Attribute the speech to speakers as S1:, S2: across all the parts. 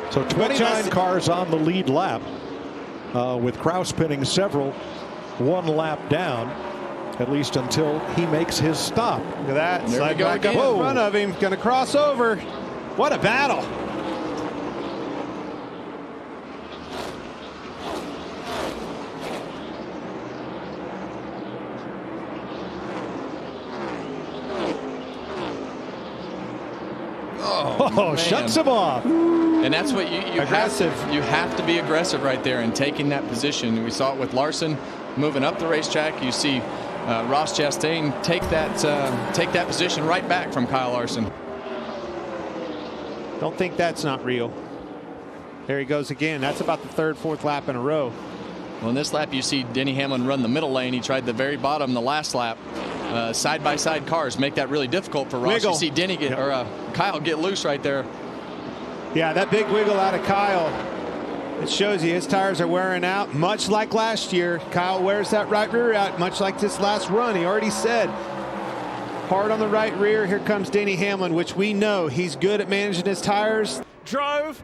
S1: So 29 cars on the lead lap, with Kraus pinning several, one lap down, at least until he makes his stop.
S2: Look at that.
S3: There
S2: Slide
S3: we go
S2: back
S3: again.
S2: up in front of him. Going to cross over. What a battle.
S1: Oh, shuts him off.
S3: And that's what you
S2: aggressive.
S3: You have to be aggressive right there and taking that position. We saw it with Larson moving up the racetrack. You see Ross Chastain take that position right back from Kyle Larson.
S2: Don't think that's not real. There he goes again. That's about the third, fourth lap in a row.
S3: Well, in this lap, you see Denny Hamlin run the middle lane. He tried the very bottom the last lap. Side-by-side cars make that really difficult for Ross.
S2: Wiggle.
S3: You see Denny get, or Kyle get loose right there.
S2: Yeah, that big wiggle out of Kyle. It shows you his tires are wearing out, much like last year. Kyle wears that right rear out, much like this last run. He already said hard on the right rear. Here comes Denny Hamlin, which we know he's good at managing his tires.
S4: Drove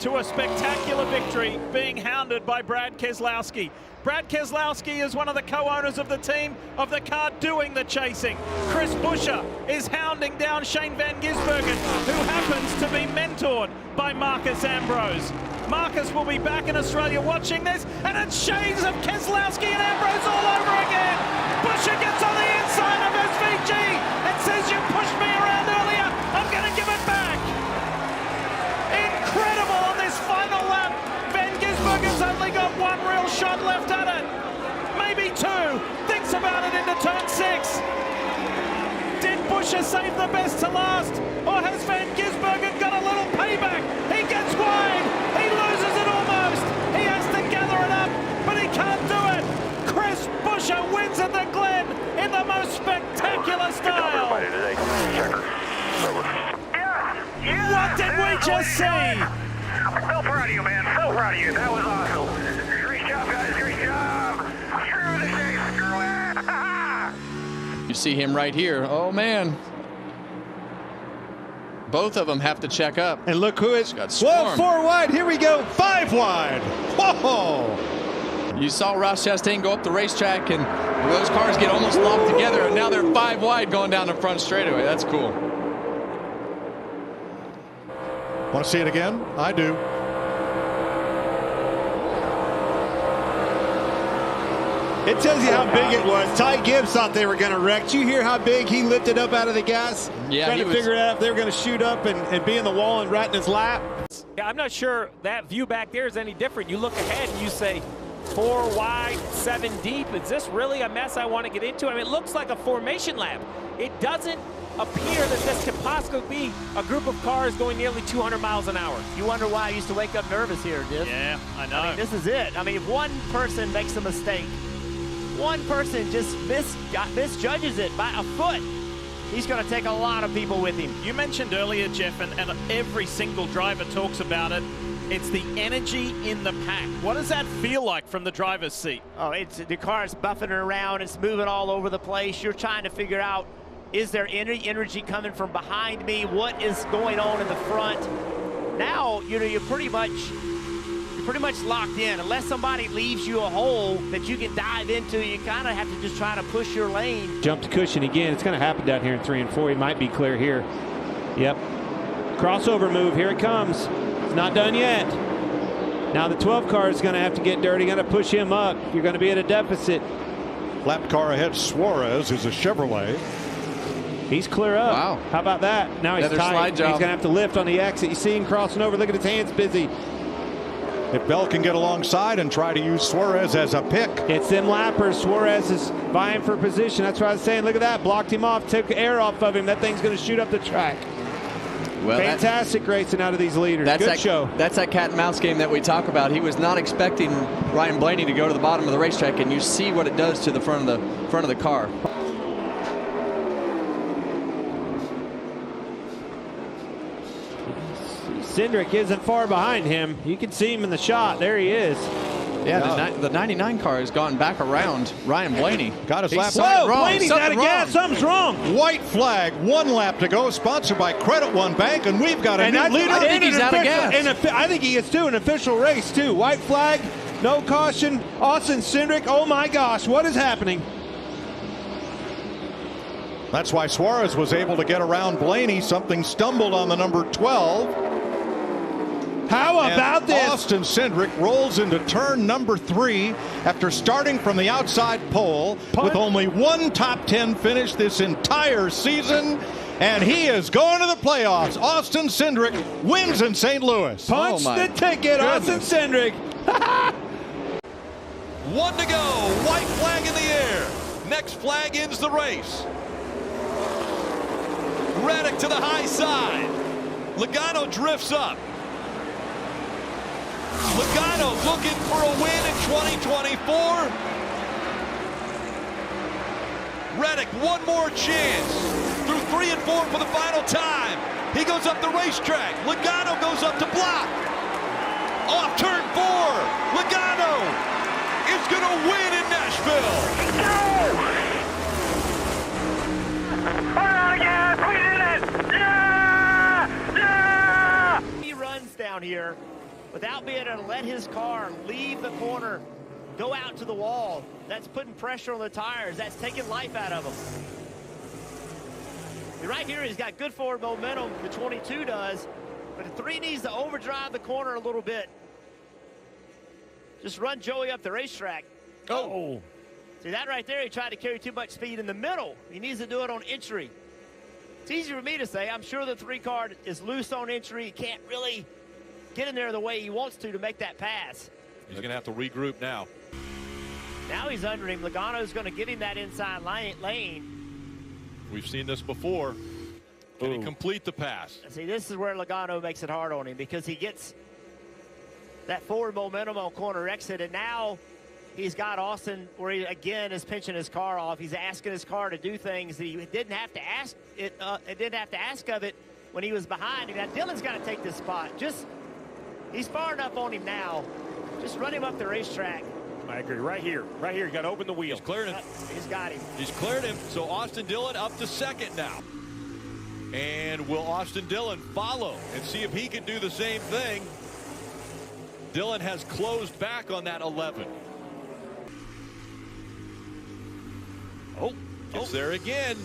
S4: to a spectacular victory, being hounded by Brad Keselowski. Brad Keselowski is one of the co-owners of the team of the car doing the chasing. Chris Buescher is hounding down Shane Van Gisbergen, who happens to be mentored by Marcus Ambrose. Marcus will be back in Australia watching this, and it's shades of Keselowski and Ambrose all over again. Buescher gets on the inside of SVG and says, "You pushed me around earlier, I'm going to give it back." Incredible on this final lap. Van Gisbergen's only got one real shot left at it. Maybe two. Thinks about it into turn 6. Did Buescher save the best to last? Or has Van Gisbergen got a little payback? He gets wide. He loses it almost. He has to gather it up, but he can't do it. Chris Buescher wins at the Glen in the most spectacular style. What did we just see?
S5: So proud of you, man. So proud of you. That was awesome. Great job, guys. Great job. Screw the chase. Screw it.
S3: You see him right here. Oh, man. Both of them have to check up.
S2: And look who is.
S3: Got
S2: Whoa,
S3: swarmed.
S2: 4 wide. Here we go. 5 wide. Whoa.
S3: You saw Ross Chastain go up the racetrack, and those cars get almost locked together, and now they're 5 wide going down the front straightaway. That's cool.
S1: Want to see it again? I do.
S2: It tells you how big it was. Ty Gibbs thought they were going to wreck. Did you hear how big he lifted up out of the gas?
S3: Yeah,
S2: trying to figure out if they were going to shoot up and be in the wall and right in his lap.
S4: Yeah, I'm not sure that view back there is any different. You look ahead and you say 4 wide, 7 deep. Is this really a mess I want to get into? I mean, it looks like a formation lap. It doesn't appear that this could possibly be a group of cars going nearly 200 miles an hour.
S6: You wonder why I used to wake up nervous here, Div.
S4: Yeah, I know.
S6: I mean, this is it. I mean, if one person makes a mistake, one person just misjudges it by a foot, he's going to take a lot of people with him.
S4: You mentioned earlier, Jeff, and every single driver talks about it. It's the energy in the pack. What does that feel like from the driver's seat?
S6: Oh, the car is buffing around. It's moving all over the place. You're trying to figure out, is there any energy coming from behind me? What is going on in the front? Now, you're pretty much locked in. Unless somebody leaves you a hole that you can dive into, you kind of have to just try to push your lane.
S2: Jump to cushion again. It's going to happen down here in 3 and 4. He might be clear here. Yep. Crossover move. Here it comes. It's not done yet. Now the 12 car is going to have to get dirty. Going to push him up. You're going to be at a deficit.
S1: Lap car ahead, Suarez is a Chevrolet.
S2: He's clear up.
S3: Wow.
S2: How about that? Now he's
S3: Another
S2: tight.
S3: slide
S2: He's
S3: job.
S2: going to have to lift on the exit. You see him crossing over. Look at his hands busy.
S1: If Bell can get alongside and try to use Suarez as a pick.
S2: It's them lappers. Suarez is vying for position. That's what I was saying. Look at that. Blocked him off. Took air off of him. That thing's going to shoot up the track.
S3: Well,
S2: fantastic racing out of these leaders. Good show.
S3: That's that cat and mouse game that we talk about. He was not expecting Ryan Blaney to go to the bottom of the racetrack, and you see what it does to the front of the car.
S2: Cindric isn't far behind him. You can see him in the shot. There he is.
S3: Yeah, the 99 car has gone back around Ryan Blaney.
S1: Got his lap.
S2: Whoa,
S3: wrong.
S2: Blaney's out of gas. Something's wrong.
S1: White flag, 1 lap to go, sponsored by Credit One Bank, and we've got a new leader.
S3: I think he's out of gas.
S2: I think he gets to an official race, too. White flag, no caution. Austin Cindric, oh my gosh, what is happening?
S1: That's why Suarez was able to get around Blaney. Something stumbled on the number 12.
S2: How about this?
S1: Austin Cindric rolls into turn number 3 after starting from the outside pole with only one top 10 finish this entire season. And he is going to the playoffs. Austin Cindric wins in St. Louis.
S2: Punch the ticket, Austin Cindric.
S7: 1 to go. White flag in the air. Next flag ends the race. Reddick to the high side. Logano drifts up. Logano looking for a win in 2024. Reddick, one more chance. Through 3 and 4 for the final time. He goes up the racetrack. Logano goes up to block. Off turn 4. Logano is going to win in Nashville.
S6: He runs down here without being able to let his car leave the corner, go out to the wall. That's putting pressure on the tires. That's taking life out of him. Right here, he's got good forward momentum, the 22 does, but the 3 needs to overdrive the corner a little bit. Just run Joey up the racetrack. Oh. See that right there? He tried to carry too much speed in the middle. He needs to do it on entry. It's easy for me to say. I'm sure the 3 car is loose on entry. He can't really get in there the way he wants to make that pass.
S7: He's going to have to regroup now.
S6: Now he's under him. Logano's going to get him that inside lane.
S7: We've seen this before. Can he complete the pass?
S6: See, this is where Logano makes it hard on him because he gets that forward momentum on corner exit, and now he's got Austin where he again is pinching his car off. He's asking his car to do things that he didn't have to ask it. Didn't have to ask of it when he was behind him. Now Dylan's got to take this spot. He's far enough on him now. Just run him up the racetrack.
S8: I agree. Right here. You got to open the wheel.
S7: He's cleared him.
S6: He's got him.
S7: He's cleared him. So Austin Dillon up to second now. And will Austin Dillon follow and see if he can do the same thing? Dillon has closed back on that 11. It's there again.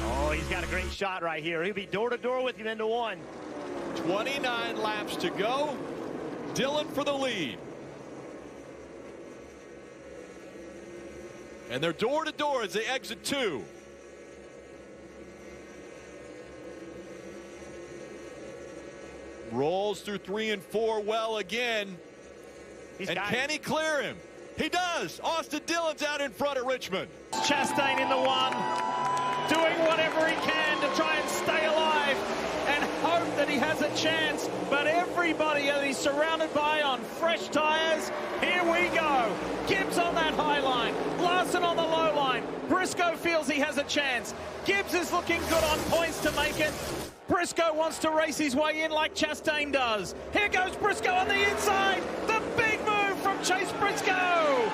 S6: Oh, he's got a great shot right here. He'll be door to door with him into 1.
S7: 29 laps to go. Dillon for the lead. And they're door to door as they exit 2. Rolls through 3 and 4 well again. Can he clear him? He does. Austin Dillon's out in front of Richmond.
S4: Chastain in the 1, doing whatever he can to try and stay alive and hope that he has a chance, but everybody that he's surrounded by on fresh tires. Here we go. Gibbs on that high line, Larson on the low line. Briscoe feels he has a chance. Gibbs is looking good on points to make it. Briscoe wants to race his way in like Chastain does. Here goes Briscoe on the inside. The big move from Chase Briscoe.